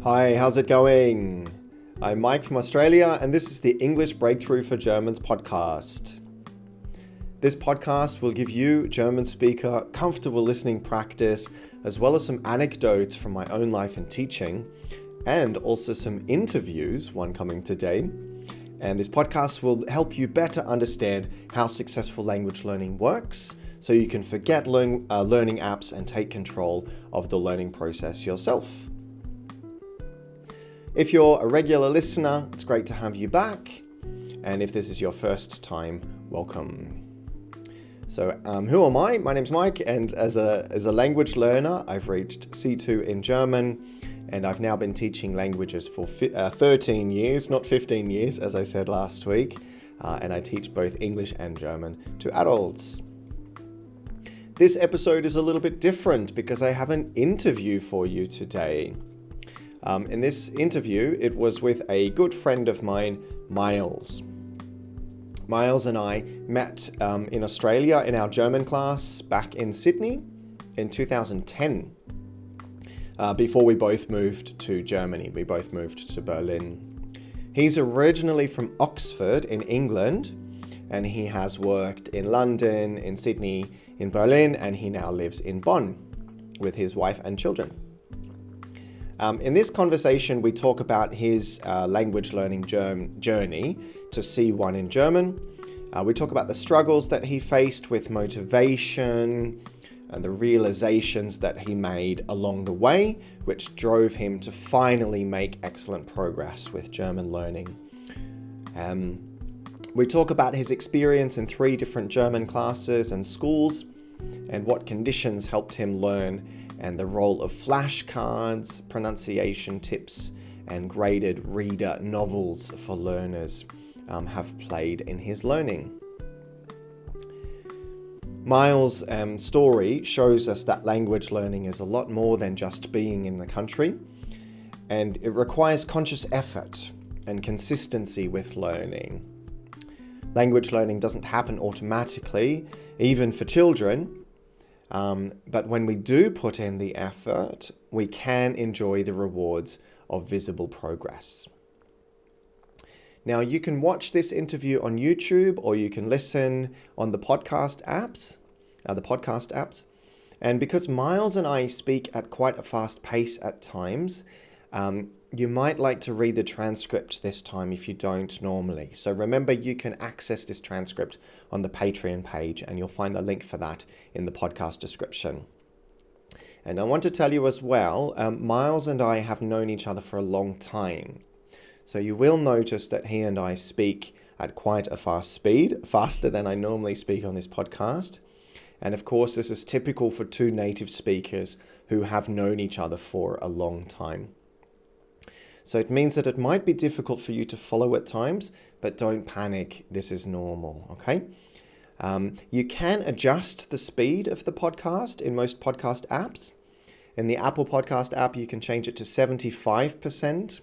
Hi, how's it going? I'm Mike from Australia, and this is the English Breakthrough for Germans podcast. This podcast will give you, German speaker, comfortable listening practice, as well as some anecdotes from my own life and teaching, and also some interviews, one coming today. And this podcast will help you better understand how successful language learning works, so you can forget learning apps and take control of the learning process yourself. If you're a regular listener, it's great to have you back. And if this is your first time, welcome. So who am I? My name's Mike, and as a language learner, I've reached C2 in German, and I've now been teaching languages for 13 years, not 15 years, as I said last week. And I teach both English and German to adults. This episode is a little bit different because I have an interview for you today. In this interview, it was with a good friend of mine, Miles. Miles and I met in Australia in our German class back in Sydney in 2010. Before we both moved to Germany, we both moved to Berlin. He's originally from Oxford in England, and he has worked in London, in Sydney, in Berlin, and he now lives in Bonn with his wife and children. In this conversation, we talk about his language learning journey to C1 in German. We talk about the struggles that he faced with motivation and the realizations that he made along the way, which drove him to finally make excellent progress with German learning. We talk about his experience in 3 different German classes and schools and what conditions helped him learn, and the role of flashcards, pronunciation tips, and graded reader novels for learners have played in his learning. Miles' story shows us that language learning is a lot more than just being in the country, and it requires conscious effort and consistency with learning. Language learning doesn't happen automatically, even for children. But when we do put in the effort, we can enjoy the rewards of visible progress. Now, you can watch this interview on YouTube, or you can listen on the podcast apps. And because Miles and I speak at quite a fast pace at times, you might like to read the transcript this time if you don't normally. So remember, you can access this transcript on the Patreon page, and you'll find the link for that in the podcast description. And I want to tell you as well, Miles and I have known each other for a long time. So you will notice that he and I speak at quite a fast speed, faster than I normally speak on this podcast. And of course, this is typical for 2 native speakers who have known each other for a long time. So it means that it might be difficult for you to follow at times, but don't panic. This is normal, okay? You can adjust the speed of the podcast in most podcast apps. In the Apple Podcast app, you can change it to 75%.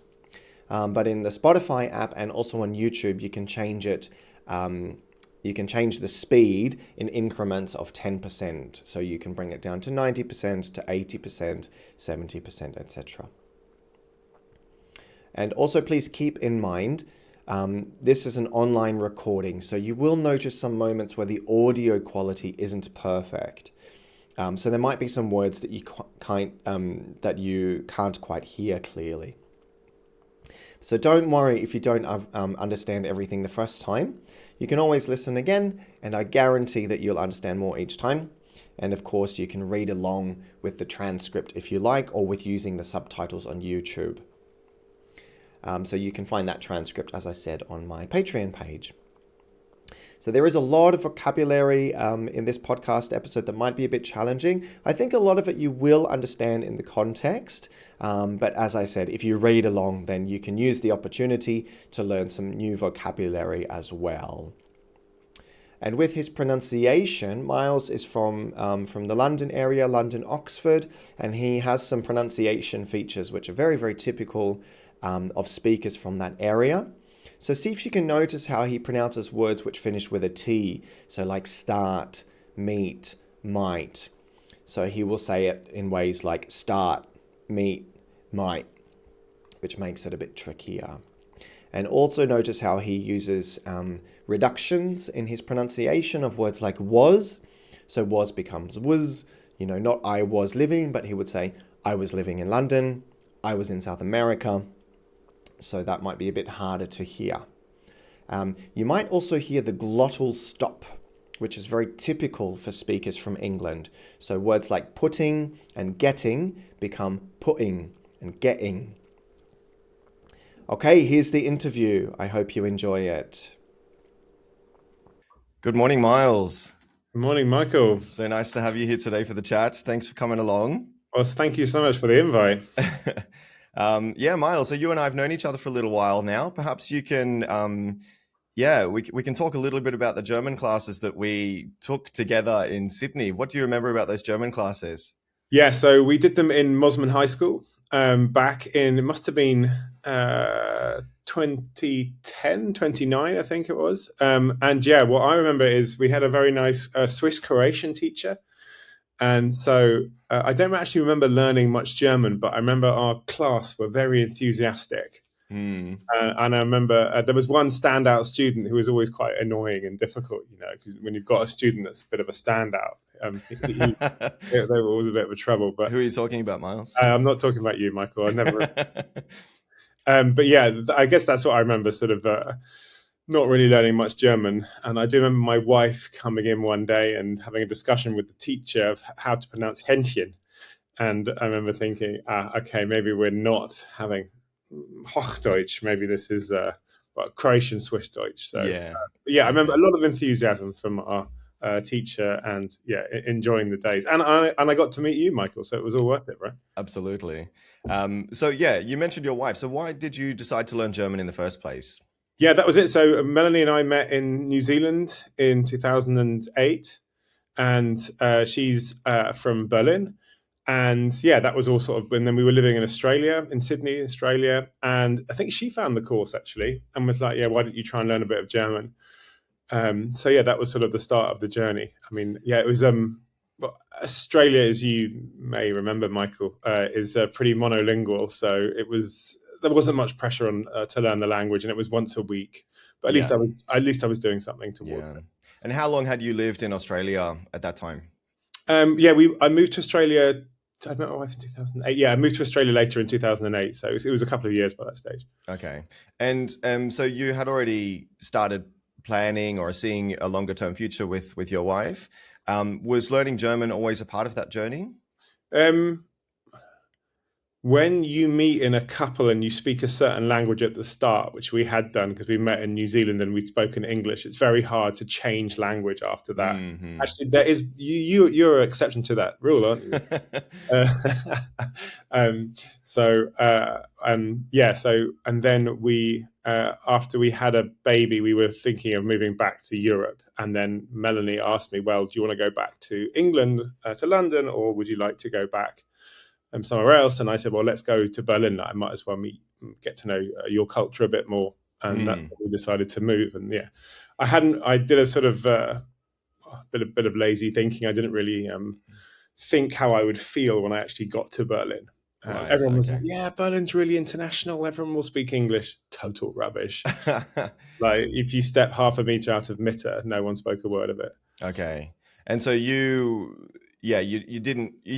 But in the Spotify app and also on YouTube, you can change it. You can change the speed in increments of 10%. So you can bring it down to 90%, to 80%, 70%, etc. And also, please keep in mind, this is an online recording, so you will notice some moments where the audio quality isn't perfect. So there might be some words that you can't quite hear clearly. So don't worry if you don't understand everything the first time. You can always listen again, and I guarantee that you'll understand more each time. And of course, you can read along with the transcript if you like, or with using the subtitles on YouTube. So you can find that transcript, as I said, on my Patreon page. So there is a lot of vocabulary in this podcast episode that might be a bit challenging. I think a lot of it you will understand in the context. But as I said, if you read along, then you can use the opportunity to learn some new vocabulary as well. And with his pronunciation, Miles is from the London area, London, Oxford, and he has some pronunciation features which are very, very typical of speakers from that area. So see if you can notice how he pronounces words which finish with a T. So like start, meet, might. So he will say it in ways like start, meet, might. which makes it a bit trickier. And also notice how he uses reductions in his pronunciation of words like was. So was becomes was, not I was living, but he would say I was living in London, I was in South America. So that might be a bit harder to hear. You might also hear the glottal stop, which is very typical for speakers from England. So words like putting and getting become putting and getting. Okay, here's the interview. I hope you enjoy it. Good morning, Miles. Good morning, Michael. So nice to have you here today for the chat. Thanks for coming along. Well, thank you so much for the invite. Miles, so you and I have known each other for a little while now. Perhaps you can, we can talk a little bit about the German classes that we took together in Sydney. What do you remember about those German classes? Yeah, so we did them in Mosman High School back in, it must have been 2010, 29, I think it was. And yeah, what I remember is we had a very nice Swiss Croatian teacher. And so I don't actually remember learning much German, but I remember our class were very enthusiastic. And I remember there was one standout student who was always quite annoying and difficult, because when you've got a student that's a bit of a standout, they were always a bit of a trouble. But who are you talking about, Miles? I'm not talking about you, Michael. I never. But yeah, I guess that's what I remember, sort of not really learning much German. And I do remember my wife coming in one day and having a discussion with the teacher of how to pronounce Händchen. And I remember thinking, okay, maybe we're not having Hochdeutsch. Maybe this is Croatian Swiss Deutsch. So I remember a lot of enthusiasm from our teacher, and enjoying the days. And I got to meet you, Michael. So it was all worth it, right? Absolutely. You mentioned your wife. So why did you decide to learn German in the first place? Yeah, that was it. So Melanie and I met in New Zealand in 2008, and she's from Berlin. And that was all sort of, and then we were living in Australia, in Sydney, Australia. And I think she found the course actually and was like, why don't you try and learn a bit of German? That was sort of the start of the journey. I mean, it was, Australia, as you may remember, Michael, is pretty monolingual. So there wasn't much pressure on to learn the language, and it was once a week. But at least I was doing something towards it. And how long had you lived in Australia at that time? I moved to Australia. I met my wife in 2008. Yeah, I moved to Australia later in 2008. So it was a couple of years by that stage. Okay. And so you had already started planning or seeing a longer term future with your wife. Was learning German always a part of that journey? When you meet in a couple and you speak a certain language at the start, which we had done because we met in New Zealand and we'd spoken English, it's very hard to change language after that. Mm-hmm. Actually, there is you're an exception to that rule, aren't you? And then we after we had a baby, we were thinking of moving back to Europe, and then Melanie asked me, "Well, do you want to go back to England, to London, or would you like to go back somewhere else?" And I said, well, let's go to Berlin. I might as well get to know your culture a bit more. And that's when we decided to move. And I did a sort of bit of lazy thinking. I didn't really think how I would feel when I actually got to Berlin. Everyone was like, Berlin's really international. Everyone will speak English. Total rubbish. Like if you step half a meter out of Mitte, no one spoke a word of it. Okay. And so you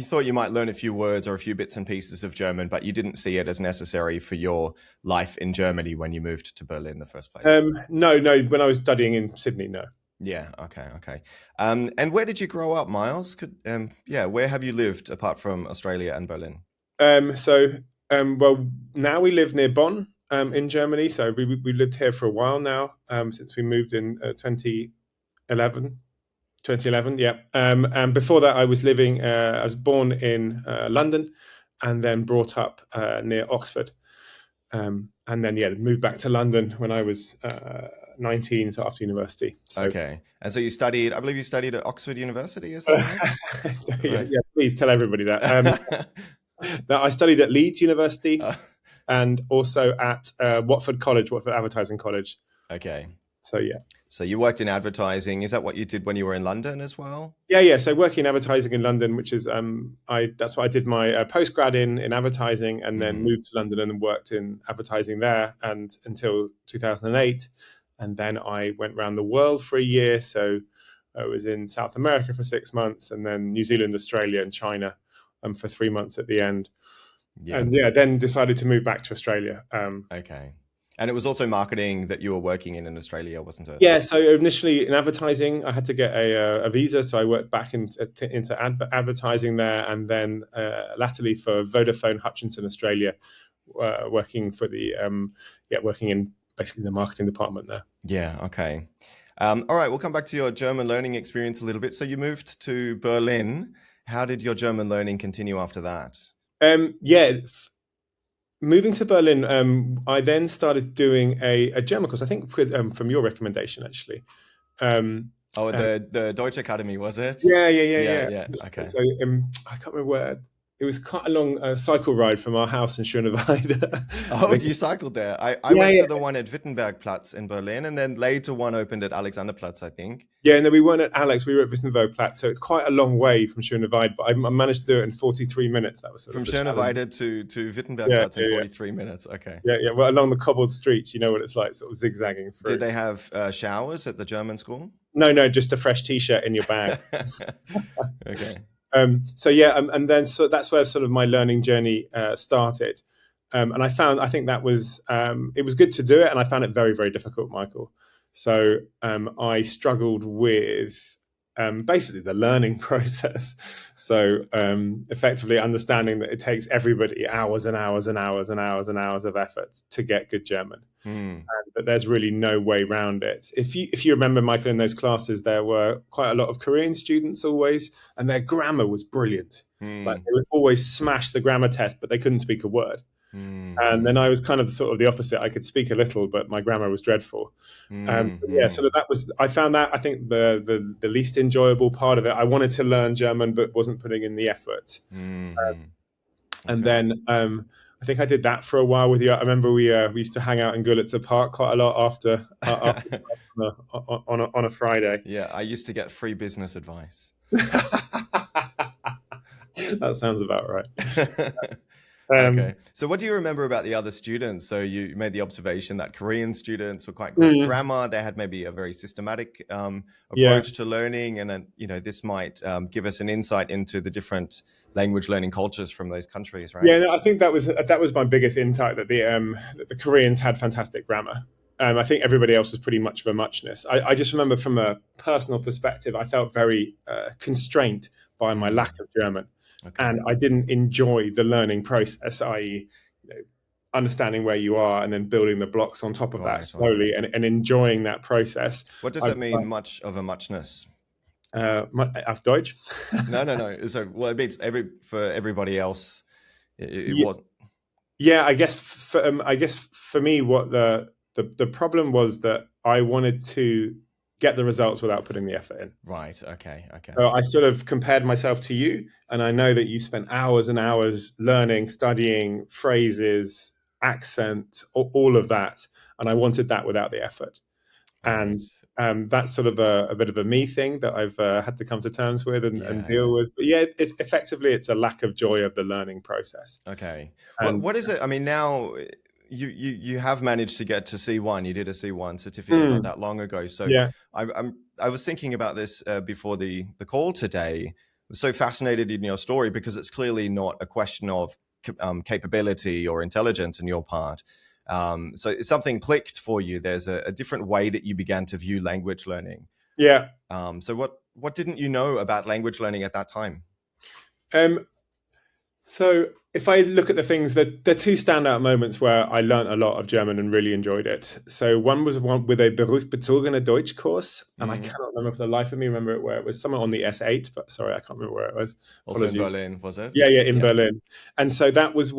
thought you might learn a few words or a few bits and pieces of German, but you didn't see it as necessary for your life in Germany when you moved to Berlin in the first place. No. When I was studying in Sydney, no. Yeah. Okay. And where did you grow up, Miles? Where have you lived apart from Australia and Berlin? Now we live near Bonn, in Germany. So we lived here for a while now, since we moved in 2011. 2011, yeah. And before that, I was born in London, and then brought up near Oxford, and then moved back to London when I was 19, so after university. So. Okay, and so I believe you studied at Oxford University, is that right? Yeah, please tell everybody that. Now, I studied at Leeds University, and also at Watford Advertising College. Okay. So yeah. So you worked in advertising. Is that what you did when you were in London as well? Yeah. So working in advertising in London, which is that's what I did my postgrad in advertising, and then moved to London and worked in advertising there, and until 2008, and then I went around the world for a year. So I was in South America for 6 months, and then New Zealand, Australia, and China for 3 months at the end. Yeah. And then decided to move back to Australia. Okay. And it was also marketing that you were working in Australia, wasn't it? Yeah. So initially in advertising, I had to get a visa. So I worked back into advertising there, and then latterly for Vodafone Hutchinson Australia, working for working in basically the marketing department there. Yeah. Okay. All right. We'll come back to your German learning experience a little bit. So you moved to Berlin. How did your German learning continue after that? Moving to Berlin, I then started doing a German course, I think from your recommendation, actually. The Deutsche Academy, was it? Yeah. Okay. So I can't remember where. It was quite a long cycle ride from our house in Schöneweide. Oh, you cycled there. I went to the one at Wittenbergplatz in Berlin, and then later one opened at Alexanderplatz, I think. Yeah, no, we weren't at Alex. We were at Wittenbergplatz, so it's quite a long way from Schöneweide. But I managed to do it in 43 minutes. That was from Schöneweide to Wittenbergplatz in 43 minutes. Okay. Yeah. Well, along the cobbled streets, you know what it's like, sort of zigzagging through. Did they have showers at the German school? No, just a fresh T-shirt in your bag. Okay. And then that's where sort of my learning journey started, and I think that was it was good to do it, and I found it very, very difficult, Michael. So I struggled with basically the learning process. So effectively understanding that it takes everybody hours and hours and hours and hours and hours of effort to get good German. And that there's really no way around it. If you remember, Michael, in those classes, there were quite a lot of Korean students always, and their grammar was brilliant. Like they would always smash the grammar test, but they couldn't speak a word. And then I was kind of sort of the opposite. I could speak a little, but my grammar was dreadful. So I found that, I think, the least enjoyable part of it. I wanted to learn German, but wasn't putting in the effort. And then I think I did that for a while with you. I remember we used to hang out in Gulitzer Park quite a lot after on a Friday. Yeah, I used to get free business advice. That sounds about right. Okay. So what do you remember about the other students? So you made the observation that Korean students were quite good at grammar. They had maybe a very systematic approach to learning. And then, this might give us an insight into the different language learning cultures from those countries, right? Yeah, no, I think that was my biggest insight, that the Koreans had fantastic grammar. I think everybody else was pretty much of a muchness. I just remember from a personal perspective, I felt very constrained by my lack of German. Okay. And I didn't enjoy the learning process, i.e., understanding where you are and then building the blocks on top of that slowly and enjoying that process. What does that mean, much of a muchness? Auf Deutsch? No. So, it means for everybody else, it wasn't. Yeah, I guess for me, what the problem was that I wanted to get the results without putting the effort in. Right. Okay. So I sort of compared myself to you, and I know that you spent hours and hours learning, studying phrases, accent, all of that, and I wanted that without the effort. And that's sort of a bit of a me thing that I've had to come to terms with and deal with. But effectively, it's a lack of joy of the learning process. Okay. What is it? I mean, now you have managed to get to C1. You did a C1 certificate not that long ago. So I was thinking about this before the call today. I was so fascinated in your story because it's clearly not a question of capability or intelligence on your part. So something clicked for you. There's a different way that you began to view language learning. Yeah. So what didn't you know about language learning at that time? So if I look at the things, there are two standout moments where I learned a lot of German and really enjoyed it. So one was one with a berufsbezogene Deutsch course, and I cannot remember for the life of me remember where it was. Somewhere on the S8, but sorry, I can't remember where it was. Also in Berlin, was it? Yeah, in Berlin. And so that was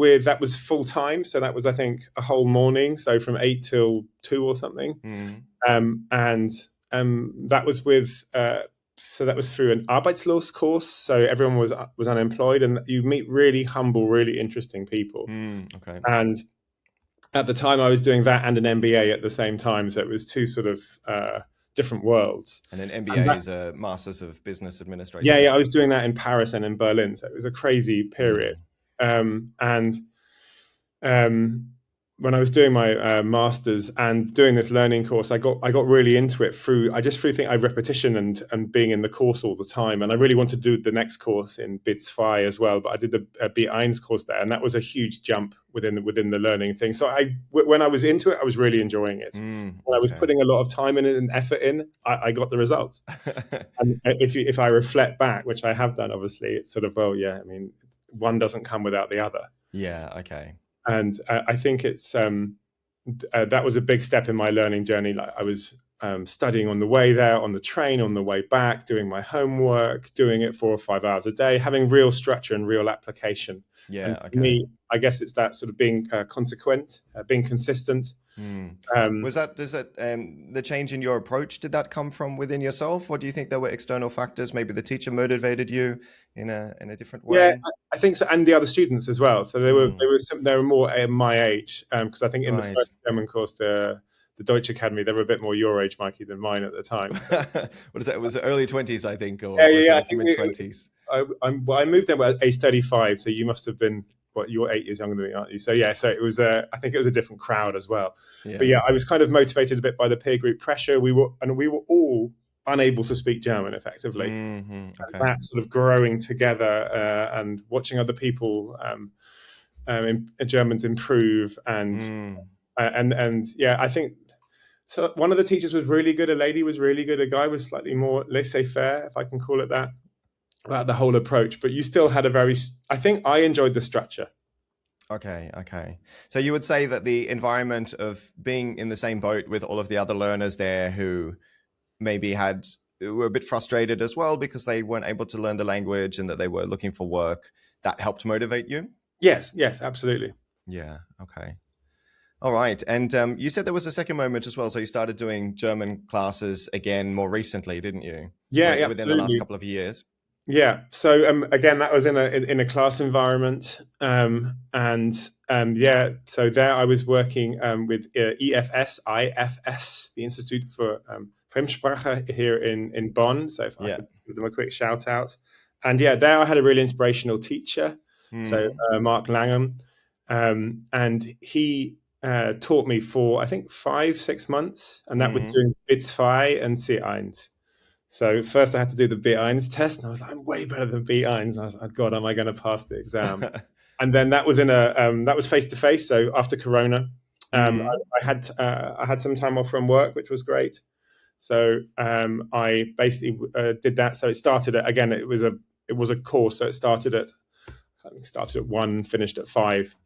full time. So that was, I think, a whole morning. So from 8 till 2 or something. That was with. So that was through an Arbeitslos course. So everyone was unemployed, and you meet really humble, really interesting people. Okay. And at the time, I was doing that and an MBA at the same time. So it was two sort of different worlds. And then MBA is a Masters of Business Administration. Yeah, I was doing that in Paris and in Berlin, so it was a crazy period. When I was doing my masters and doing this learning course, I got really into it through repetition and being in the course all the time. And I really wanted to do the next course in BITS-2 as well, but I did the B1 course there, and that was a huge jump within the learning thing. So when I was into it, I was really enjoying it. When I was putting a lot of time in it and effort in, I got the results. And if I reflect back, which I have done, obviously, it's sort of, one doesn't come without the other. Yeah. Okay. And I think it's that was a big step in my learning journey. Like I was studying on the way there, on the train, on the way back, doing my homework, doing it 4 or 5 hours a day, having real structure and real application. Yeah. And for me, I guess it's that sort of being consequent, being consistent. Was that the change in your approach? Did that come from within yourself, or do you think there were external factors? Maybe the teacher motivated you in a different way. Yeah, I think so, and the other students as well. So they were more my age, because I think in the first German course, the Deutsche Academy, they were a bit more your age, Mikey, than mine at the time. So. What is that? Was it early 20s, I think, or I think mid 20s? I moved there at age 35, so you must have been. You're 8 years younger than me, aren't you? So so it was. I think it was a different crowd as well. Yeah. But I was kind of motivated a bit by the peer group pressure. We were all unable to speak German effectively. Okay. And that sort of growing together and watching other people, Germans improve and I think. So one of the teachers was really good. A lady was really good. A guy was slightly more laissez-faire, if I can call it that. About the whole approach, but you still had I think I enjoyed the structure. Okay. So you would say that the environment of being in the same boat with all of the other learners there who maybe were a bit frustrated as well because they weren't able to learn the language and that they were looking for work, that helped motivate you? Yes, absolutely. Yeah. Okay. All right. And you said there was a second moment as well. So you started doing German classes again more recently, didn't you? Yeah, within absolutely. the last couple of years. Yeah. So again, that was in a class environment, So there I was working with IFS, the Institute for Fremdsprache here in Bonn. So if I could give them a quick shout out, and there I had a really inspirational teacher. So Mark Langham, and he taught me for I think 5-6 months, and that was doing BITS-2 and C1. So first I had to do the B1 test, and I was like, I'm way better than B1. And I was like, oh God, am I going to pass the exam? And then that was that was face to face. So after Corona, I had some time off from work, which was great. So I basically did that. So it started again. It was a course. So it started at 1, finished at 5.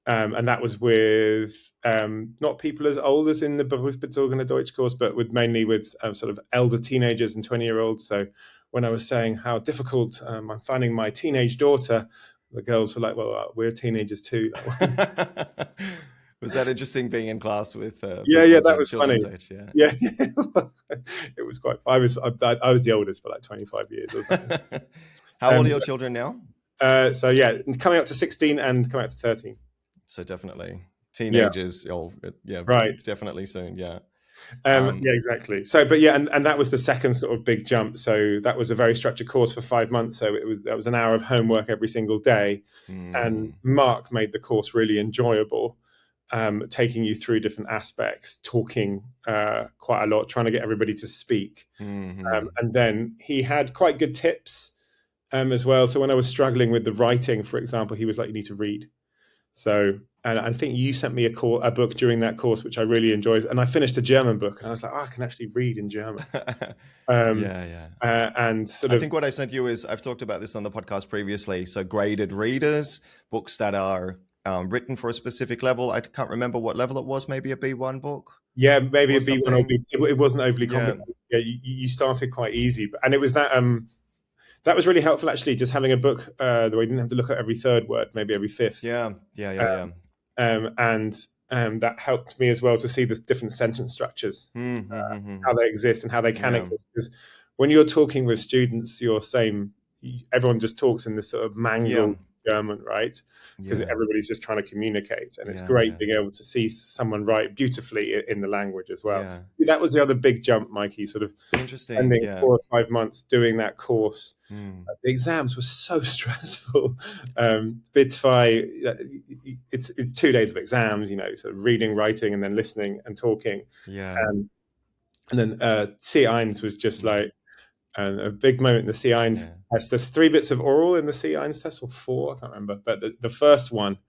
And that was with not people as old as in the Berufsbezogene Deutsch course, but mainly with sort of elder teenagers and 20-year-olds. So when I was saying how difficult I'm finding my teenage daughter, the girls were like, well, we're teenagers too. Was that interesting being in class with that was funny. Age, yeah. It was quite. I was the oldest by like 25 years or something. How old are your children now? Coming up to 16 and coming up to 13. So definitely teenagers. Right. Definitely soon. Yeah. Exactly. So, and that was the second sort of big jump. So that was a very structured course for 5 months. So that was an hour of homework every single day. And Mark made the course really enjoyable, taking you through different aspects, talking quite a lot, trying to get everybody to speak. And then he had quite good tips as well. So when I was struggling with the writing, for example, he was like, you need to read. So, and I think you sent me a book during that course, which I really enjoyed. And I finished a German book, and I was like, I can actually read in German. And sort of, I think what I sent you is, I've talked about this on the podcast previously. So graded readers, books that are written for a specific level. I can't remember what level it was, maybe a B1 book. Yeah, maybe a B1 or B. It wasn't overly complicated. Yeah, you started quite easy. And it was that was really helpful, actually, just having a book where you didn't have to look at every third word, maybe every fifth. Yeah. And that helped me as well to see the different sentence structures, how they exist and how they can exist. Because when you're talking with students, everyone just talks in this sort of mangled German, right? Because Yeah. everybody's just trying to communicate, and it's Yeah. great Yeah. being able to see someone write beautifully in the language as well. Yeah. That was the other big jump, Mikey, sort of Interesting. spending Yeah. 4 or 5 months doing that course. Mm. The exams were so stressful. It's 2 days of exams, sort of reading, writing, and then listening and talking. Yeah. And then C1 was just like a big moment in the C1 test. There's 3 bits of oral in the C1 test, or 4, I can't remember. But the first one,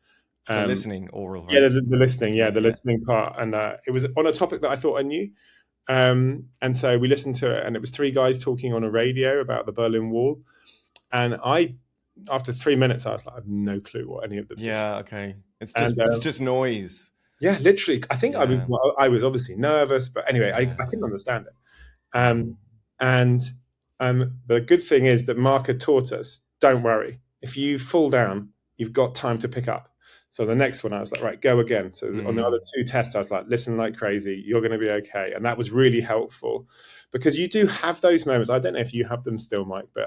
so listening, oral, right? Yeah, the listening, the listening part, and it was on a topic that I thought I knew. And so we listened to it, and it was 3 guys talking on a radio about the Berlin Wall. And after 3 minutes, I was like, I have no clue what any of them. Yeah, okay. It's just noise. Yeah, literally. I think I was obviously nervous, but anyway, I couldn't understand it. And the good thing is that Mark had taught us, don't worry. If you fall down, you've got time to pick up. So the next one, I was like, right, go again. So on the other 2 tests, I was like, listen like crazy. You're going to be okay. And that was really helpful, because you do have those moments. I don't know if you have them still, Mike, but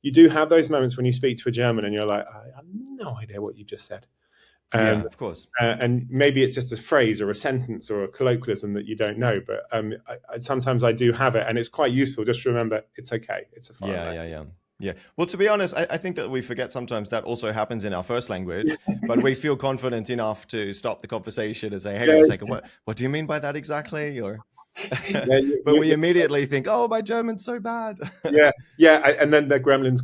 you do have those moments when you speak to a German and you're like, I have no idea what you just said. Yeah, of course. And maybe it's just a phrase or a sentence or a colloquialism that you don't know. But sometimes I do have it, and it's quite useful just to remember it's okay. It's a fine. Yeah. Well, to be honest, I think that we forget sometimes that also happens in our first language, but we feel confident enough to stop the conversation and say, hey, wait a second, what do you mean by that exactly? Or but we immediately think, oh, my German's so bad. And then the gremlins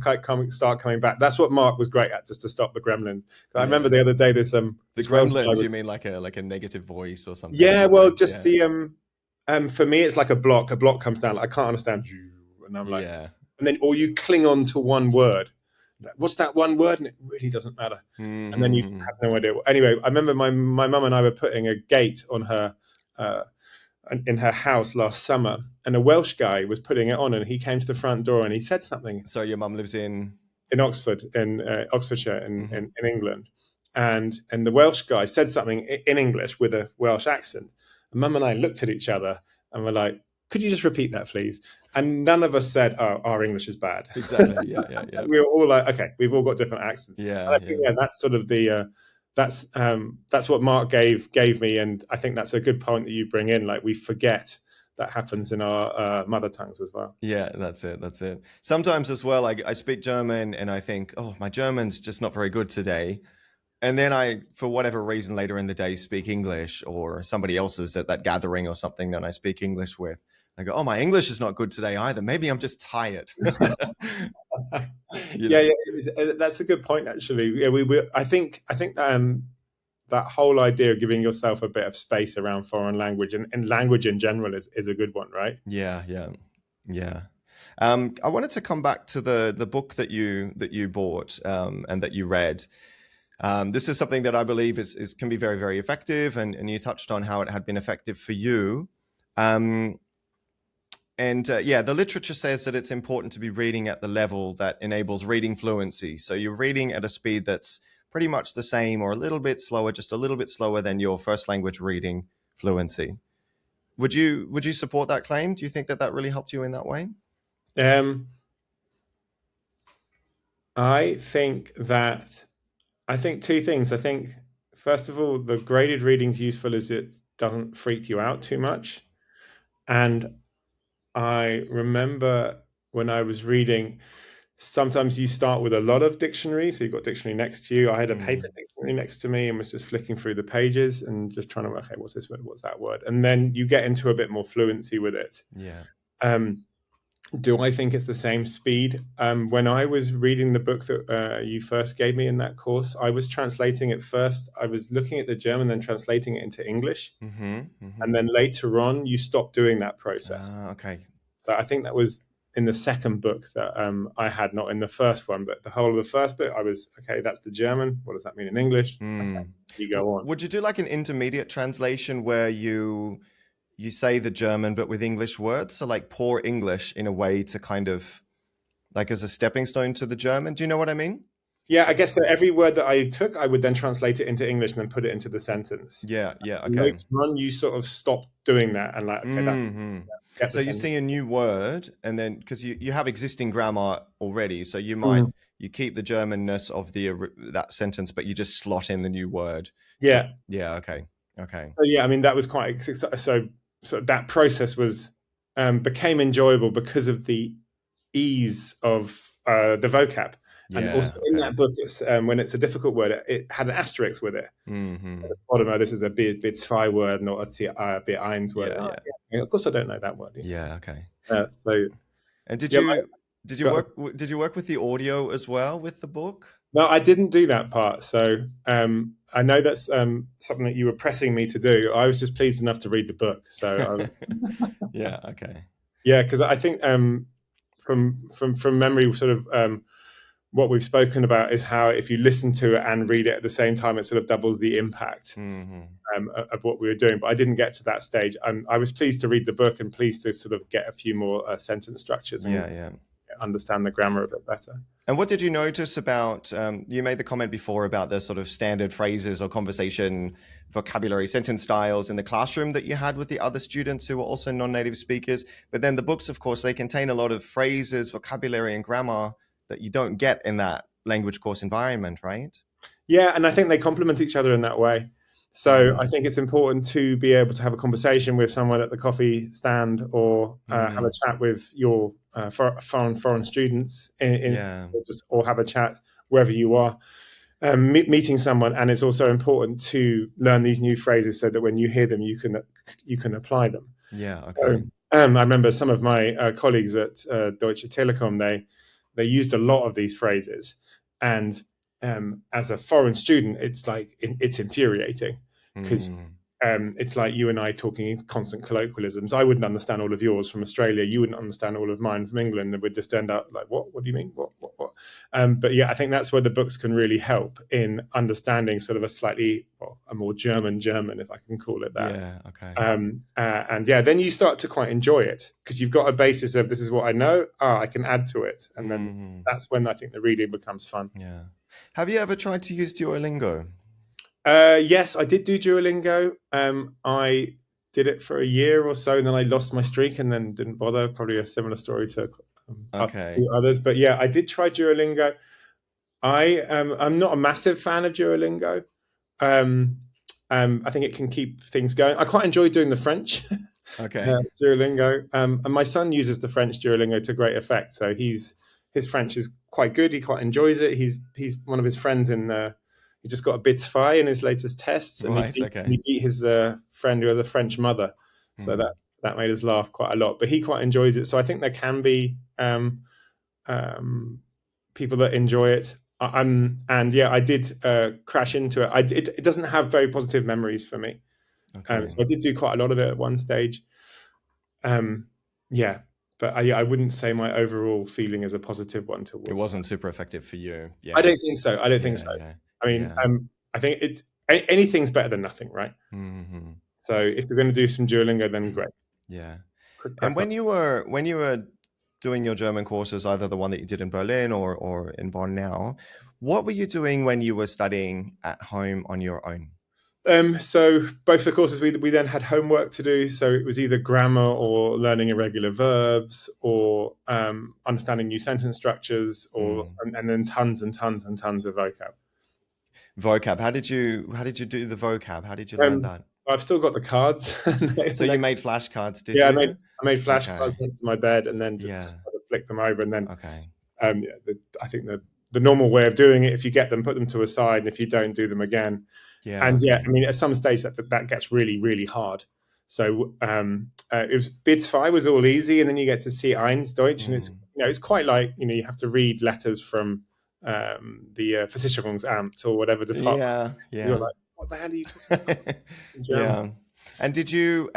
start coming back. That's what Mark was great at, just to stop the gremlin. I remember the other day there's the gremlins. You mean like a negative voice or something? Yeah, well, just the for me, it's like a block. A block comes down. Like, I can't understand you, and I'm like, and then or you cling on to one word. What's that one word? And it really doesn't matter. Mm-hmm. And then you have no idea. Anyway, I remember my mum and I were putting a gate on her. In her house last summer, and a Welsh guy was putting it on, and he came to the front door and he said something. So your mum lives in Oxford, in Oxfordshire, in England, and the Welsh guy said something in English with a Welsh accent. And Mum and I looked at each other and were like, "Could you just repeat that, please?" And none of us said, "Oh, our English is bad." Exactly. Yeah. We were all like, "Okay, we've all got different accents." Yeah. And I think that's sort of the. That's what Mark gave me, and I think that's a good point that you bring in. Like, we forget that happens in our mother tongues as well. Yeah, that's it. Sometimes as well, I speak German and I think, oh, my German's just not very good today. And then I, for whatever reason, later in the day speak English, or somebody else is at that gathering or something that I speak English with. I go, oh, my English is not good today either. Maybe I'm just tired. Yeah, that's a good point, actually. Yeah, I think that whole idea of giving yourself a bit of space around foreign language and language in general is a good one, right? Yeah. I wanted to come back to the book that you bought and that you read. This is something that I believe can be very, very effective, and you touched on how it had been effective for you. The literature says that it's important to be reading at the level that enables reading fluency. So you're reading at a speed that's pretty much the same or a little bit slower, just a little bit slower than your first language reading fluency. Would you support that claim? Do you think that really helped you in that way? I think 2 things. I think, first of all, the graded reading's useful as it doesn't freak you out too much. And I remember when I was reading, sometimes you start with a lot of dictionary. So you've got dictionary next to you. I had a paper dictionary next to me and was just flicking through the pages and just trying to work, okay, what's this word? What's that word? And then you get into a bit more fluency with it. Yeah. Do I think it's the same speed? When I was reading the book that you first gave me in that course, I was translating it first. I was looking at the German, then translating it into English. And then later on, you stop doing that process. Okay. So I think that was in the second book that I had, not in the first one, but the whole of the first book, I was, okay, that's the German. What does that mean in English? Okay, you go on. Would you do like an intermediate translation where you say the German, but with English words? So like pour English in a way to kind of like as a stepping stone to the German. Do you know what I mean? Yeah, I guess that every word that I took, I would then translate it into English and then put it into the sentence. Yeah, okay. Later on, you sort of stop doing that and like, okay, so you see a new word, and then because you have existing grammar already, so you might you keep the Germanness of that sentence, but you just slot in the new word. Yeah. So, yeah. Okay. Okay. So, yeah, I mean, that was quite so that process was became enjoyable because of the ease of the vocab. And Yeah. also in that book, it's, when it's a difficult word, it had an asterisk with it. Mm-hmm. This is a bit zwei word, not a bit eins word. Yeah, Yeah. Of course, I don't know that word. Yeah. Okay. So, And did yeah, you work with the audio as well with the book? no, I didn't do that part. So I know that's something that you were pressing me to do. I was just pleased enough to read the book. So I was, yeah. Okay. yeah, because I think from memory, sort of what we've spoken about is how if you listen to it and read it at the same time, it sort of doubles the impact of what we were doing. But I didn't get to that stage. I was pleased to read the book and pleased to sort of get a few more sentence structures and understand the grammar a bit better. And what did you notice about, you made the comment before about the sort of standard phrases or conversation vocabulary, sentence styles in the classroom that you had with the other students who were also non-native speakers. But then the books, of course, they contain a lot of phrases, vocabulary and grammar that you don't get in that language course environment, right? Yeah, and I think they complement each other in that way. So I think it's important to be able to have a conversation with someone at the coffee stand or have a chat with your foreign students or have a chat wherever you are, meeting someone. And it's also important to learn these new phrases so that when you hear them, you can apply them. Yeah. Okay. I remember some of my colleagues at Deutsche Telekom, they used a lot of these phrases, and as a foreign student, it's like it's infuriating because it's like you and I talking in constant colloquialisms. I wouldn't understand all of yours from Australia. You wouldn't understand all of mine from England. And we'd just end up like, what do you mean? What? But yeah, I think that's where the books can really help in understanding sort of a more German, if I can call it that. Yeah. Okay. And yeah, then you start to quite enjoy it because you've got a basis of this is what I know. I can add to it. And then that's when I think the reading becomes fun. Yeah. Have you ever tried to use Duolingo? Yes, I did do Duolingo. I did it for a year or so, and then I lost my streak and then didn't bother. Probably a similar story to others. But yeah, I did try Duolingo. I'm not a massive fan of Duolingo. I think it can keep things going. I quite enjoy doing the French. Okay. Duolingo. And my son uses the French Duolingo to great effect. So his French is quite good. He quite enjoys it. He's one of his friends he just got a bit zwei in his latest test. And he beat his friend who has a French mother. So that made us laugh quite a lot. But he quite enjoys it. So I think there can be people that enjoy it. And yeah, I did crash into it. It doesn't have very positive memories for me. Okay. So I did do quite a lot of it at one stage. Yeah. But I wouldn't say my overall feeling is a positive one towards. It wasn't super effective for you. Yeah. I don't think so. Yeah. I mean, I think it's anything's better than nothing, right? Mm-hmm. So if you're going to do some Duolingo, then great. Yeah. And when you were doing your German courses, either the one that you did in Berlin or in Bonn now, what were you doing when you were studying at home on your own? So both the courses we then had homework to do. So it was either grammar or learning irregular verbs or understanding new sentence structures and then tons and tons and tons of vocab. Vocab. How did you do the vocab? How did you learn that? I've still got the cards. So you made flashcards, did you? I made flashcards next to my bed and then just flick them over and then. Okay. I think the normal way of doing it, if you get them, put them to a side, and if you don't, do them again. Yeah. And I mean, at some stage that gets really, really hard. So it was bit zwei was all easy, and then you get to see eins Deutsch, and it's quite like you have to read letters from the Versicherungsamt or whatever department. Yeah. You're like, what the hell are you talking about? Yeah. And did you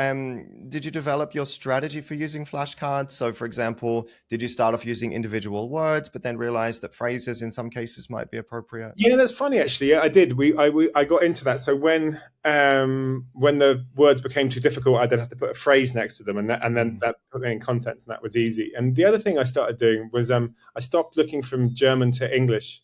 develop your strategy for using flashcards? So, for example, did you start off using individual words, but then realize that phrases in some cases might be appropriate? Yeah, that's funny actually. Yeah, I did. I got into that. So when the words became too difficult, I then had to put a phrase next to them, and then that put it in content, and that was easy. And the other thing I started doing was I stopped looking from German to English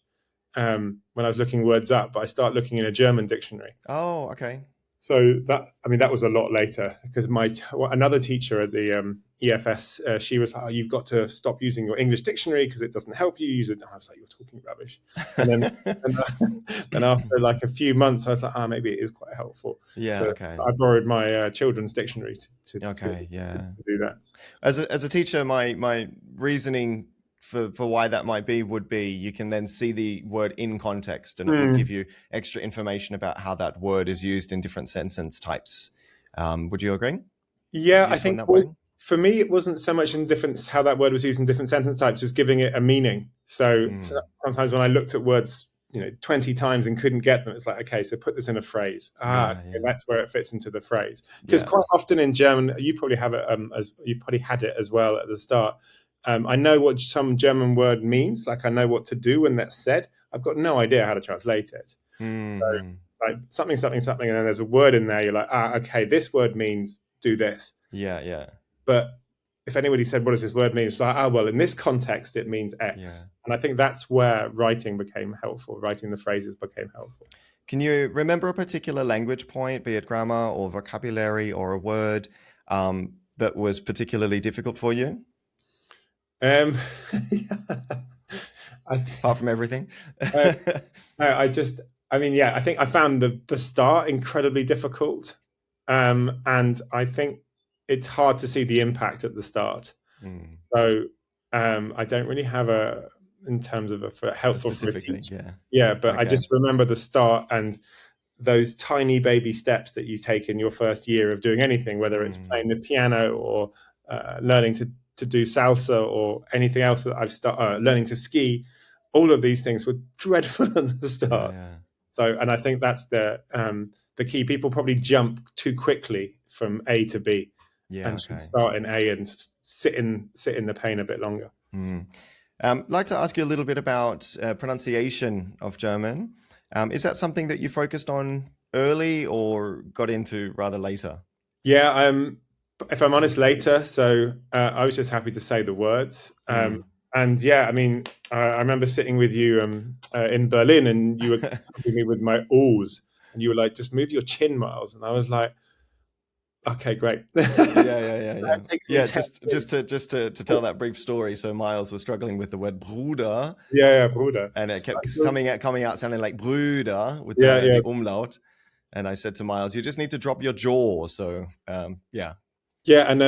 when I was looking words up, but I started looking in a German dictionary. Oh, okay. So that was a lot later, because another teacher at the EFS, she was like, oh, you've got to stop using your English dictionary because it doesn't help you use it. And I was like, you're talking rubbish. And then, then after like a few months, I was like, maybe it is quite helpful. Yeah. Okay. I borrowed my children's dictionary to do that. As a teacher, my reasoning for why that might be would be you can then see the word in context, and it would give you extra information about how that word is used in different sentence types. Would you agree? Yeah, I think for me it wasn't so much in how that word was used in different sentence types, just giving it a meaning. So sometimes when I looked at words 20 times and couldn't get them, it's like, okay, so put this in a phrase. Okay, that's where it fits into the phrase. Because quite often in German, you probably have it you've probably had it as well at the start. I know what some German word means, like I know what to do when that's said. I've got no idea how to translate it. So, like something, and then there's a word in there. You're like, okay, this word means do this. Yeah. But if anybody said, what does this word mean? It's like, well, in this context, it means X. Yeah. And I think that's where writing became helpful. Writing the phrases became helpful. Can you remember a particular language point, be it grammar or vocabulary or a word that was particularly difficult for you? Apart from everything. I think I found the start incredibly difficult. And I think it's hard to see the impact at the start. So I don't really have in terms of a helpful specific thing. But okay. I just remember the start and those tiny baby steps that you take in your first year of doing anything, whether it's playing the piano or learning to do salsa or anything else that I've started, learning to ski. All of these things were dreadful at the start. So, and I think that's the key. People probably jump too quickly from A to B, and should start in A and sit in the pain a bit longer. I'd like to ask you a little bit about pronunciation of German. Is that something that you focused on early or got into rather later? Yeah, if I'm honest, later. So I was just happy to say the words. And yeah, I mean, I remember sitting with you in Berlin, and you were helping me with my O's, and you were like, just move your chin, Miles. And I was like, okay, great. Yeah. Just to tell that brief story. So Miles was struggling with the word Bruder. Yeah, Bruder. And it kept coming out sounding like Brüder with the umlaut. And I said to Miles, you just need to drop your jaw. So yeah. Yeah, and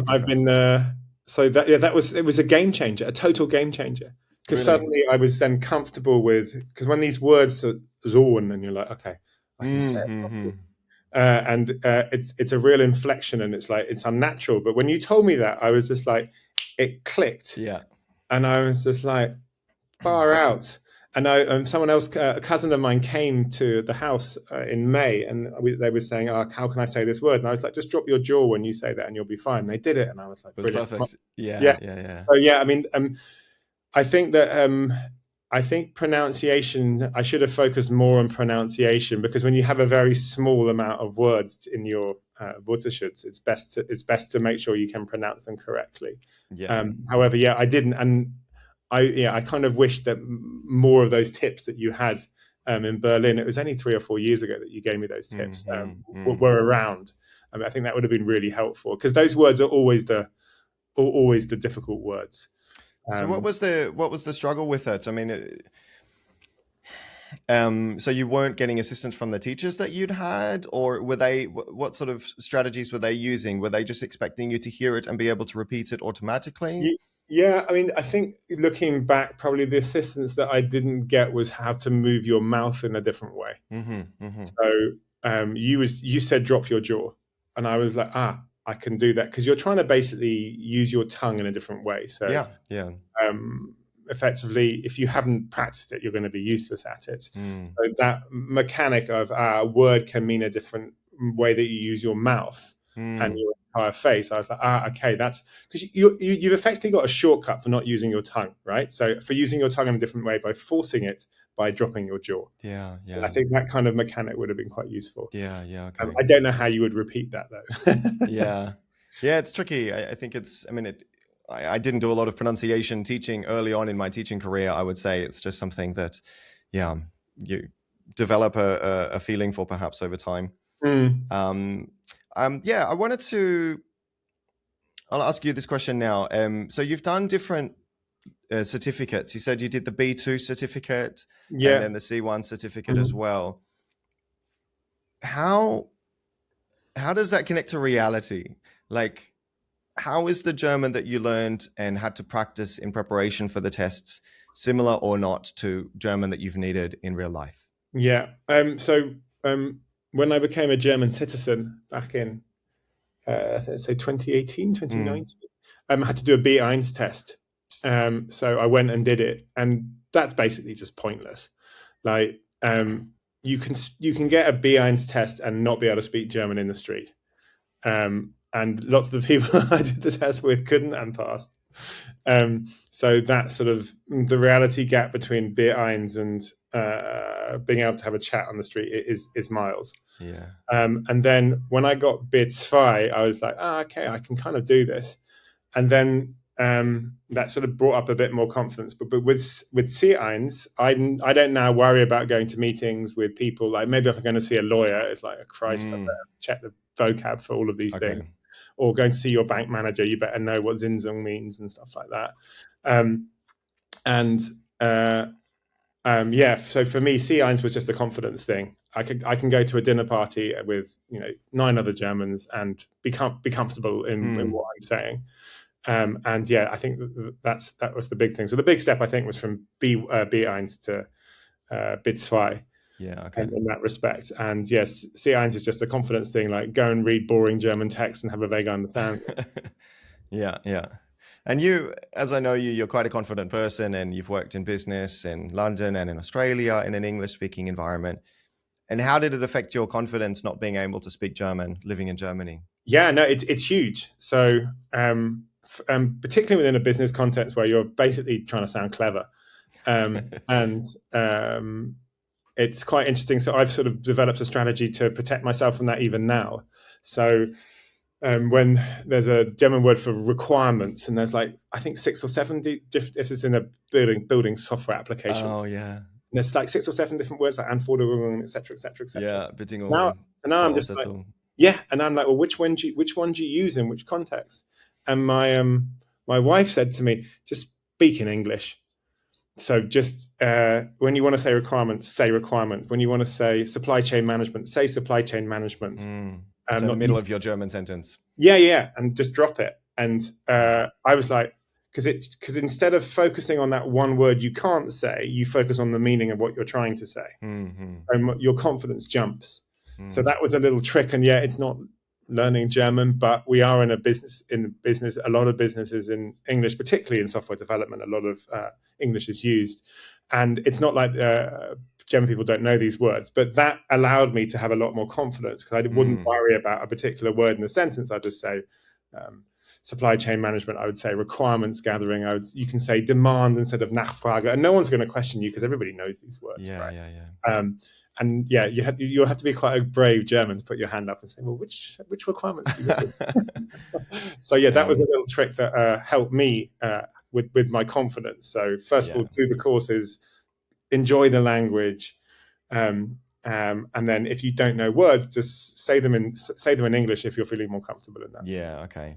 I've been it was a game changer, a total game changer. Because suddenly I was then comfortable with, because when these words are zorn, and you're like, okay, I can say it. And it's a real inflection, and it's like, it's unnatural. But when you told me that, I was just like, it clicked. Yeah. And I was just like, far out. And someone else, a cousin of mine, came to the house in May, and they were saying, how can I say this word? And I was like, just drop your jaw when you say that and you'll be fine. They did it, and I was like, brilliant. Perfect. Yeah. So yeah, I mean, I think that I think pronunciation, I should have focused more on pronunciation, because when you have a very small amount of words in your Wörterschatz, it's best to make sure you can pronounce them correctly. However, I didn't, and I kind of wish that more of those tips that you had in Berlin, it was only 3 or 4 years ago that you gave me those tips, were around. I mean, I think that would have been really helpful, because those words are always the difficult words. So what was the struggle with it? I mean, so you weren't getting assistance from the teachers that you'd had, or were they? What sort of strategies were they using? Were they just expecting you to hear it and be able to repeat it automatically? Yeah, I mean, I think looking back, probably the assistance that I didn't get was how to move your mouth in a different way. So you said drop your jaw, and I was like, I can do that, because you're trying to basically use your tongue in a different way. So yeah. Effectively, if you haven't practiced it, you're going to be useless at it. So that mechanic of a word can mean a different way that you use your mouth and your entire face. I was like, okay, that's because you've effectively got a shortcut for not using your tongue, right? So for using your tongue in a different way by forcing it by dropping your jaw. Yeah. And I think that kind of mechanic would have been quite useful. Yeah. Okay. I don't know how you would repeat that though. Yeah, it's tricky. I think it's. I mean, I didn't do a lot of pronunciation teaching early on in my teaching career. I would say it's just something that, you develop a feeling for perhaps over time. Mm. Yeah, I wanted to. I'll ask you this question now. So you've done different certificates. You said you did the B2 certificate and Yeah. then the C1 certificate as well. How does that connect to reality? Like, how is the German that you learned and had to practice in preparation for the tests similar or not to German that you've needed in real life? Yeah. When I became a German citizen back in, say 2018, 2019, I had to do a B1 test. So I went and did it, and that's basically just pointless. Like, you can get a B1 test and not be able to speak German in the street. And lots of the people I did the test with couldn't and passed. So that sort of the reality gap between B1 and being able to have a chat on the street is miles. Yeah. And then when I got B2, I was like, okay, I can kind of do this. And then that sort of brought up a bit more confidence. But with C1, I don't now worry about going to meetings with people. Like, maybe if I'm going to see a lawyer, it's like, Christ, I better check the vocab for all of these things. Or going to see your bank manager, you better know what Zinsung means and stuff like that. Yeah, so for me, C1 was just a confidence thing. I can go to a dinner party with 9 other Germans and be comfortable in what I'm saying. And yeah, I think that was the big thing. So the big step, I think, was from B1 to B2. Yeah, okay. In that respect. And yes, C1 is just a confidence thing, like go and read boring German text and have a vague understanding. Yeah. And you, as I know you, you're quite a confident person, and you've worked in business in London and in Australia in an English-speaking environment. And how did it affect your confidence not being able to speak German, living in Germany? Yeah, no, it's huge. So particularly within a business context where you're basically trying to sound clever. It's quite interesting. So I've sort of developed a strategy to protect myself from that even now. So when there's a German word for requirements, and there's like, I think 6 or 7 different, this is in a building software application. Oh, yeah. And there's like 6 or 7 different words like Anforderungen, et cetera, et cetera, et cetera. Yeah, Bedingungen. Now I'm just like, yeah. And I'm like, well, which one do you use in which context? And my wife said to me, just speak in English. So just when you want to say requirements, say requirements. When you want to say supply chain management, say supply chain management. So in the middle of your German sentence. Yeah, and just drop it. And I was like, because instead of focusing on that one word you can't say, you focus on the meaning of what you're trying to say, and your confidence jumps. So that was a little trick. And yeah, it's not learning German, but we are in business. A lot of businesses in English, particularly in software development, a lot of English is used, and it's not like German people don't know these words, but that allowed me to have a lot more confidence, because I wouldn't worry about a particular word in a sentence. I just say supply chain management. I would say requirements gathering. You can say demand instead of Nachfrage, and no one's going to question you because everybody knows these words. Yeah, right? yeah. And yeah, you'll have to be quite a brave German to put your hand up and say, well, which requirements do you have? So yeah, that was a little trick that helped me with my confidence. So first of all, do the courses, enjoy the language, and then if you don't know words, just say them in English if you're feeling more comfortable in that. Yeah, okay.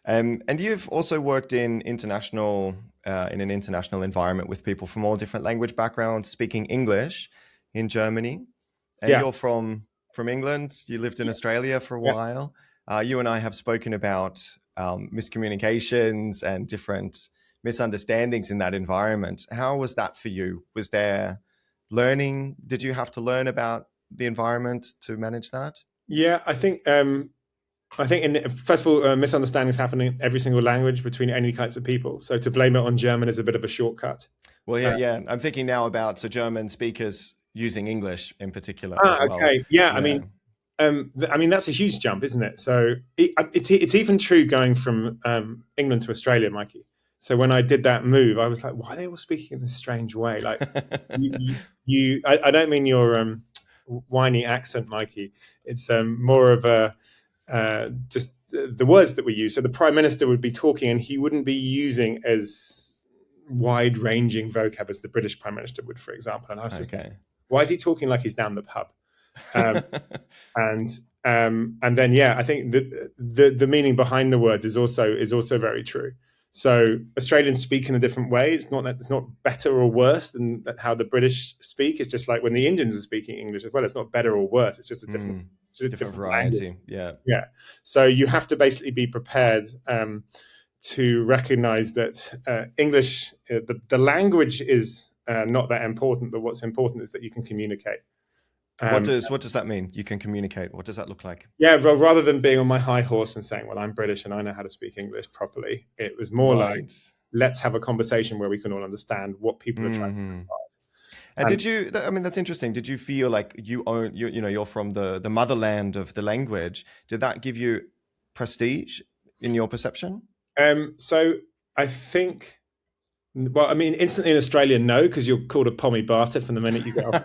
And you've also worked in an international environment with people from all different language backgrounds speaking English in Germany. And you're from England. You lived in Australia for a while. You and I have spoken about miscommunications and different misunderstandings in that environment. How was that for you? Was there learning? Did you have to learn about the environment to manage that? Yeah, I think first of all, misunderstandings happen in every single language between any types of people. So to blame it on German is a bit of a shortcut. Well, yeah. I'm thinking now about German speakers using English in particular as well. Okay. Yeah. I mean, that's a huge jump, isn't it? So it's even true going from England to Australia, Mikey. So when I did that move, I was like, why are they all speaking in this strange way? Like, I don't mean your whiny accent, Mikey. It's more of a just the words that we use. So the Prime Minister would be talking, and he wouldn't be using as wide-ranging vocab as the British Prime Minister would, for example. And I was just, why is he talking like he's down the pub? And and then I think the meaning behind the words is also very true. So Australians speak in a different way. It's not better or worse than how the British speak. It's just like when the Indians are speaking English as well. It's not better or worse. It's just a different variety. Language. Yeah. So you have to basically be prepared to recognize that English, the language is not that important, but what's important is that you can communicate. What does that mean? You can communicate. What does that look like? Yeah, well, rather than being on my high horse and saying, well, I'm British and I know how to speak English properly, it was more like, let's have a conversation where we can all understand what people are trying to provide. And did you, I mean, that's interesting. Did you feel like you're from the motherland of the language? Did that give you prestige in your perception? So I think, well, I mean, instantly in Australia, no, because you're called a pommy bastard from the minute you get off.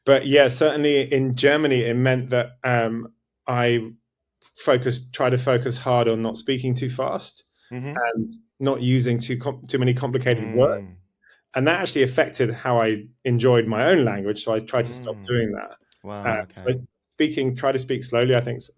But yeah, certainly in Germany, it meant that I try to focus hard on not speaking too fast and not using too many complicated words. And that actually affected how I enjoyed my own language. So I tried to stop doing that. Wow. So try to speak slowly, I think, is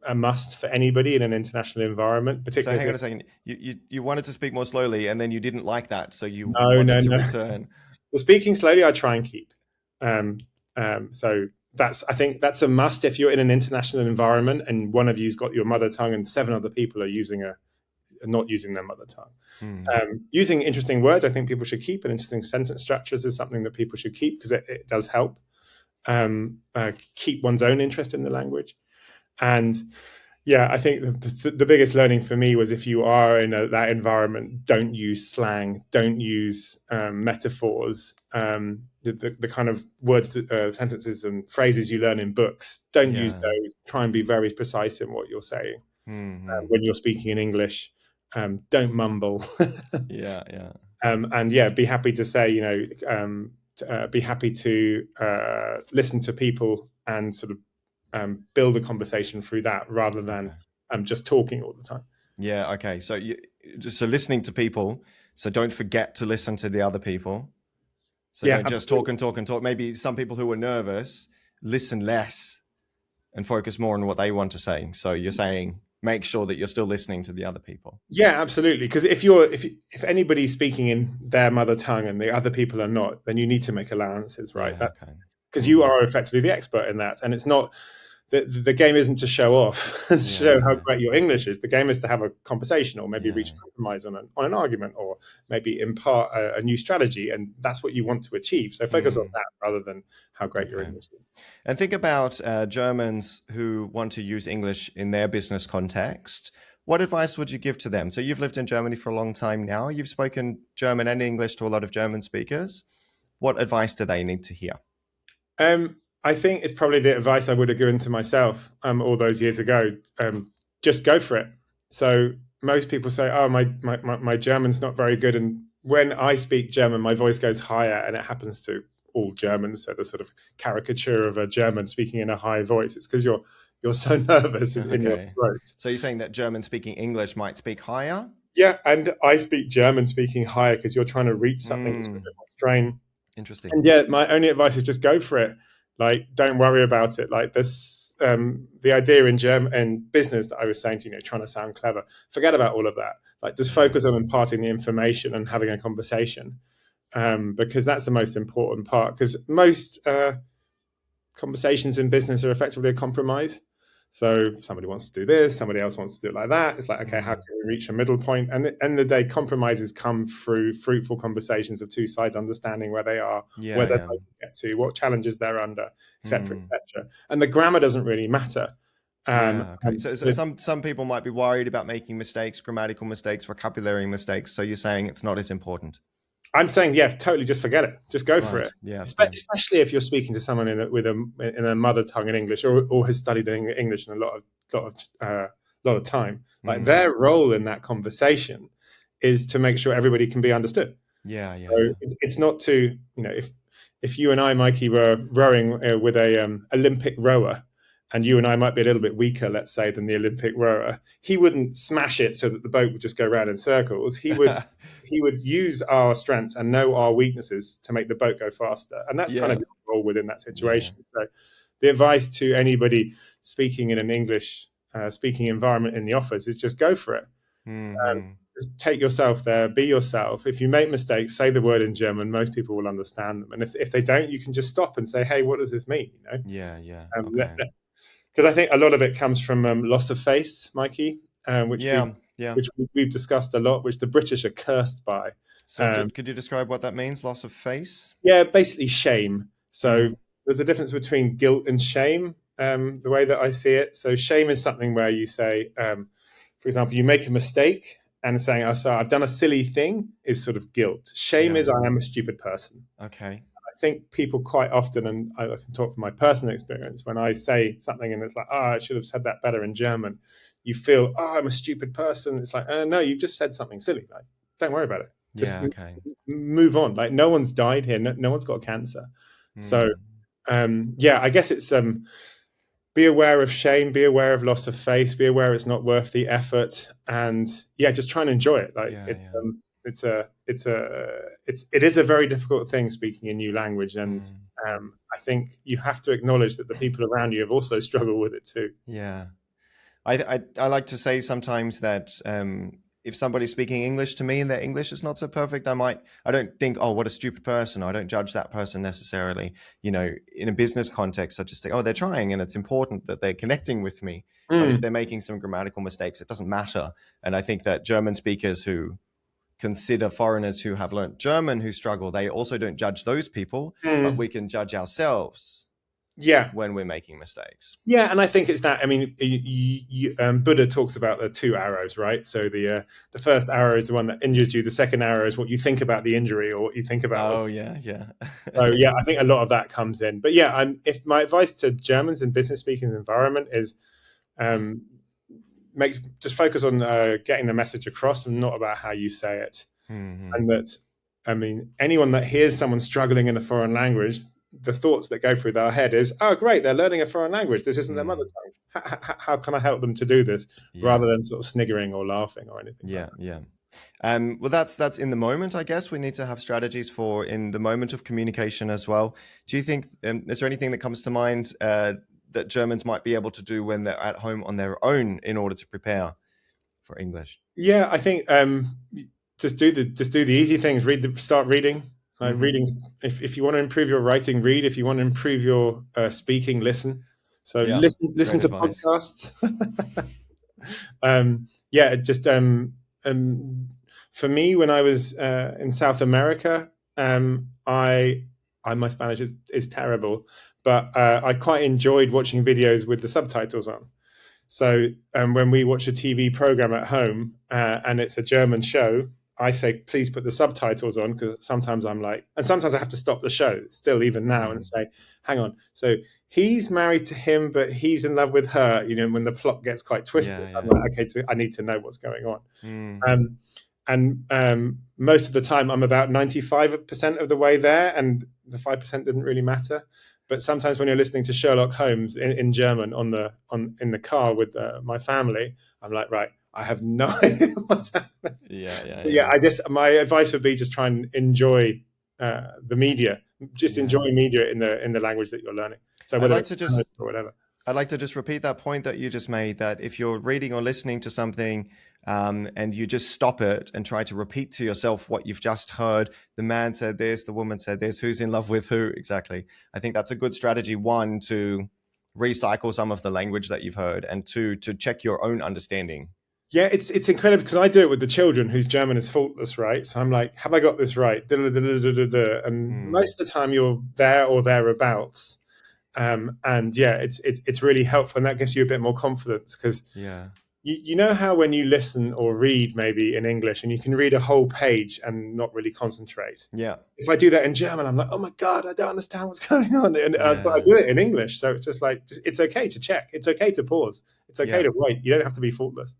a must for anybody in an international environment. Particularly. So hang on a second. You wanted to speak more slowly, and then you didn't like that, so you wanted to return. The speaking slowly, I try and keep. So I think that's a must if you're in an international environment and one of you's got your mother tongue and 7 other people are not using their mother tongue. Using interesting words, I think people should keep, and interesting sentence structures is something that people should keep because it does help keep one's own interest in the language. And yeah, I think the biggest learning for me was if you are in that environment, don't use slang, don't use metaphors, the kind of words, sentences and phrases you learn in books. Don't use those. Try and be very precise in what you're saying. When you're speaking in English, don't mumble. And be happy to say, be happy to listen to people and sort of build a conversation through that rather than just talking all the time. Yeah. Okay. So listening to people. So don't forget to listen to the other people. So don't just talk and talk and talk. Maybe some people who are nervous listen less and focus more on what they want to say. So you're saying make sure that you're still listening to the other people. Yeah, absolutely. Because if anybody's speaking in their mother tongue and the other people are not, then you need to make allowances, right? That's because you are effectively the expert in that, and it's not. The game isn't to show off and show how great your English is. The game is to have a conversation or maybe reach a compromise on an argument or maybe impart a new strategy. And that's what you want to achieve. So focus on that rather than how great your English is. And think about Germans who want to use English in their business context. What advice would you give to them? So you've lived in Germany for a long time now. You've spoken German and English to a lot of German speakers. What advice do they need to hear? I think it's probably the advice I would have given to myself all those years ago. Just go for it. So most people say, "Oh, my German's not very good," and when I speak German, my voice goes higher, and it happens to all Germans. So the sort of caricature of a German speaking in a high voice, it's because you're so nervous in your throat. So you're saying that German speaking English might speak higher? Yeah, and I speak German speaking higher because you're trying to reach something that's a bit more strain. Interesting. And my only advice is just go for it. Like, don't worry about it. Like this, the idea in business that I was saying to trying to sound clever. Forget about all of that. Like, just focus on imparting the information and having a conversation, because that's the most important part. Because most conversations in business are effectively a compromise. So somebody wants to do this, somebody else wants to do it like that. It's like, okay, how can we reach a middle point? And at the end of the day, compromises come through fruitful conversations of two sides, understanding where they are, where they're trying to get to, what challenges they're under, et cetera, et cetera. And the grammar doesn't really matter. So some people might be worried about making mistakes, grammatical mistakes, vocabulary mistakes. So you're saying it's not as important. I'm saying, totally just forget it. Just go for it. Yeah, especially if you're speaking to someone in a mother tongue in English or has studied English in a lot of time. Like their role in that conversation is to make sure everybody can be understood. It's not to, if you and I, Mikey, were rowing with a Olympic rower, and you and I might be a little bit weaker, let's say, than the Olympic rower, he wouldn't smash it so that the boat would just go round in circles. He would use our strengths and know our weaknesses to make the boat go faster. And that's kind of your role within that situation. So the advice to anybody speaking in an English speaking environment in the office is just go for it. Just take yourself there, be yourself. If you make mistakes, say the word in German. Most people will understand them. And if they don't, you can just stop and say, hey, what does this mean? You know? Yeah. Okay. Because I think a lot of it comes from loss of face, Mikey, which we've discussed a lot, which the British are cursed by. So could you describe what that means, loss of face? Yeah, basically shame. So there's a difference between guilt and shame, the way that I see it. So shame is something where you say, for example, you make a mistake and saying, oh, so I've done a silly thing is sort of guilt. Shame is I am a stupid person. Okay. I think people quite often, and I can talk from my personal experience, when I say something and it's like, oh, I should have said that better in German, you feel, oh, I'm a stupid person. It's like, no, you've just said something silly. Like, don't worry about it. Just move on. Like, no one's died here. No one's got cancer. So, I guess it's be aware of shame, be aware of loss of face, be aware it's not worth the effort, and just try and enjoy it. Like it is a very difficult thing speaking a new language, and I think you have to acknowledge that the people around you have also struggled with it too. Yeah, I like to say sometimes that if somebody's speaking English to me and their English is not so perfect, I don't think, oh, what a stupid person. I don't judge that person necessarily. You know, in a business context, I just think, oh, they're trying and it's important that they're connecting with me. But if they're making some grammatical mistakes, it doesn't matter. And I think that German speakers who consider foreigners who have learned German who struggle, they also don't judge those people, but we can judge ourselves. When we're making mistakes. And I think it's that. I mean, Buddha talks about the two arrows, right? So the first arrow is the one that injures you. The second arrow is what you think about the injury or what you think about. So I think a lot of that comes in. But if my advice to Germans in business speaking environment is, just focus on getting the message across and not about how you say it. And that, I mean, anyone that hears someone struggling in a foreign language, the thoughts that go through their head is, oh, great, they're learning a foreign language. This isn't their mother tongue. How can I help them to do this? Rather than sort of sniggering or laughing or anything. Well, that's in the moment, I guess. We need to have strategies for in the moment of communication as well. Do you think, is there anything that comes to mind that Germans might be able to do when they're at home on their own in order to prepare for English? Yeah, I think just do the easy things. Start reading. Reading, if you want to improve your writing, read. If you want to improve your speaking, listen. So listen to podcasts. For me, when I was in South America, my Spanish is terrible, but I quite enjoyed watching videos with the subtitles on. So when we watch a TV program at home and it's a German show, I say, please put the subtitles on, because sometimes I'm like, and sometimes I have to stop the show still even now and say, hang on. So he's married to him, but he's in love with her, you know, when the plot gets quite twisted. I'm like, okay, I need to know what's going on. And most of the time I'm about 95% of the way there, and the 5% doesn't really matter. But sometimes when you're listening to Sherlock Holmes in German in the car with my family, I'm like, right, I have no idea what's happening. My advice would be just try and enjoy the media. Just enjoy media in the language that you're learning. So whether or whatever. I'd like to just repeat that point that you just made, that if you're reading or listening to something and you just stop it and try to repeat to yourself what you've just heard, the man said this, the woman said this, who's in love with who, exactly. I think that's a good strategy, one, to recycle some of the language that you've heard, and two, to check your own understanding. Yeah, it's incredible, because I do it with the children whose German is faultless, right? So I'm like, have I got this right? And most of the time you're there or thereabouts. It's really helpful, and that gives you a bit more confidence, because you know how when you listen or read maybe in English and you can read a whole page and not really concentrate. If I do that in German, I'm like, oh my God, I don't understand what's going on. But I do it in English. So it's just like, it's okay to check. It's okay to pause. It's okay to wait. You don't have to be faultless.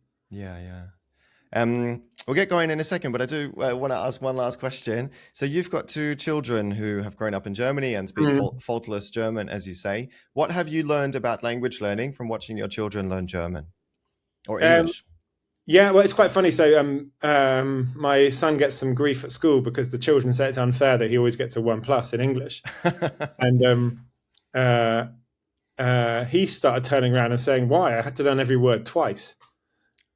We'll get going in a second, but I do want to ask one last question. So you've got two children who have grown up in Germany and speak faultless German, as you say. What have you learned about language learning from watching your children learn German or English? Well, it's quite funny. So my son gets some grief at school because the children say it's unfair that he always gets a 1+ in English. And he started turning around and saying, "Why? I had to learn every word twice."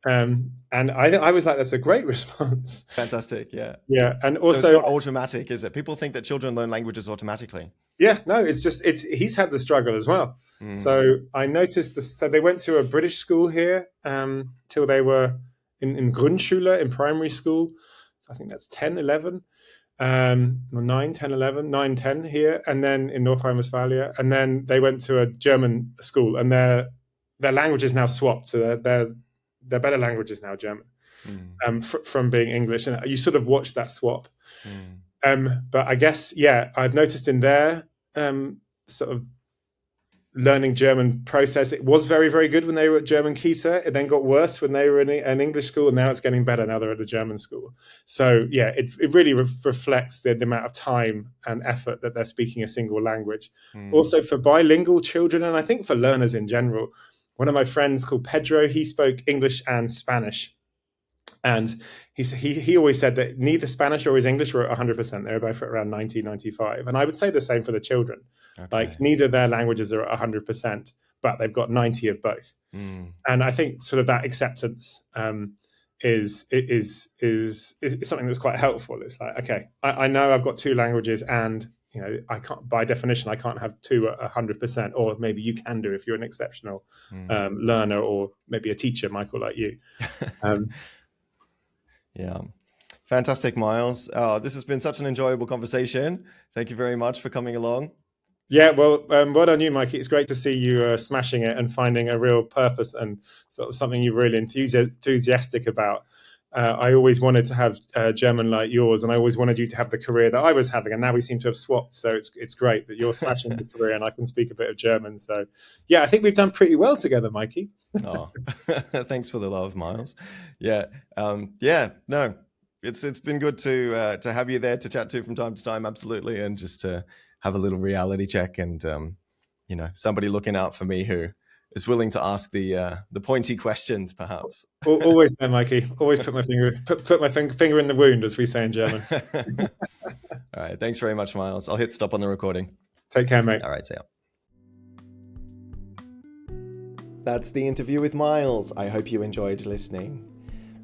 And I was like, "That's a great response." Fantastic, yeah. Yeah, and So also it's not automatic, is it? People think that children learn languages automatically. yeah, no, he's had the struggle as well. So I noticed this. So they went to a British school here till they were in Grundschule, in primary school. I think that's 10, 11. 9, 10, 11, 9, 10 here, and then in North Rhine-Westphalia, and then they went to a German school, and their language is now swapped, so their better language is now German, from being English, and you sort of watch that swap. But I guess, yeah, I've noticed in their sort of learning German process, it was very, very good when they were at German Kita. It then got worse when they were in an English school, and now it's getting better now they're at a German school. So yeah, it really reflects the amount of time and effort that they're speaking a single language. Also for bilingual children, and I think for learners in general, one of my friends called Pedro, he spoke English and Spanish. And he always said that neither Spanish or his English were at 100%. They were both at around 90, 95. And I would say the same for the children. Okay. Like neither their languages are at 100%, but they've got 90 of both. And I think sort of that acceptance is something that's quite helpful. It's like, okay, I know I've got two languages, and I can't, by definition, I can't have two at 100%, or maybe you can do if you're an exceptional learner, or maybe a teacher, Michael, like you. Yeah. Fantastic, Miles. This has been such an enjoyable conversation. Thank you very much for coming along. Yeah, well done you, Mikey. It's great to see you smashing it and finding a real purpose and sort of something you're really enthusiastic about. I always wanted to have German like yours, and I always wanted you to have the career that I was having, and now we seem to have swapped. So it's great that you're smashing the career and I can speak a bit of German. So yeah, I think we've done pretty well together, Mikey. Oh, thanks for the love, Miles. Yeah, no, it's been good to have you there to chat to from time to time, absolutely, and just to have a little reality check, and somebody looking out for me who is willing to ask the pointy questions, perhaps. Always there, Mikey. Always put my finger in the wound, as we say in German. All right, thanks very much, Miles. I'll hit stop on the recording. Take care, mate. All right, see ya. That's the interview with Miles. I hope you enjoyed listening.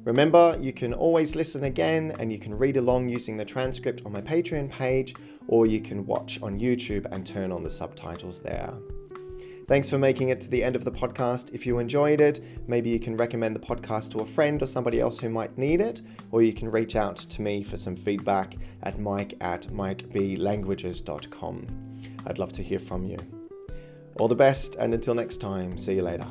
Remember, you can always listen again, and you can read along using the transcript on my Patreon page, or you can watch on YouTube and turn on the subtitles there. Thanks for making it to the end of the podcast. If you enjoyed it, maybe you can recommend the podcast to a friend or somebody else who might need it, or you can reach out to me for some feedback at mike@mikeblanguages.com. I'd love to hear from you. All the best, and until next time, see you later.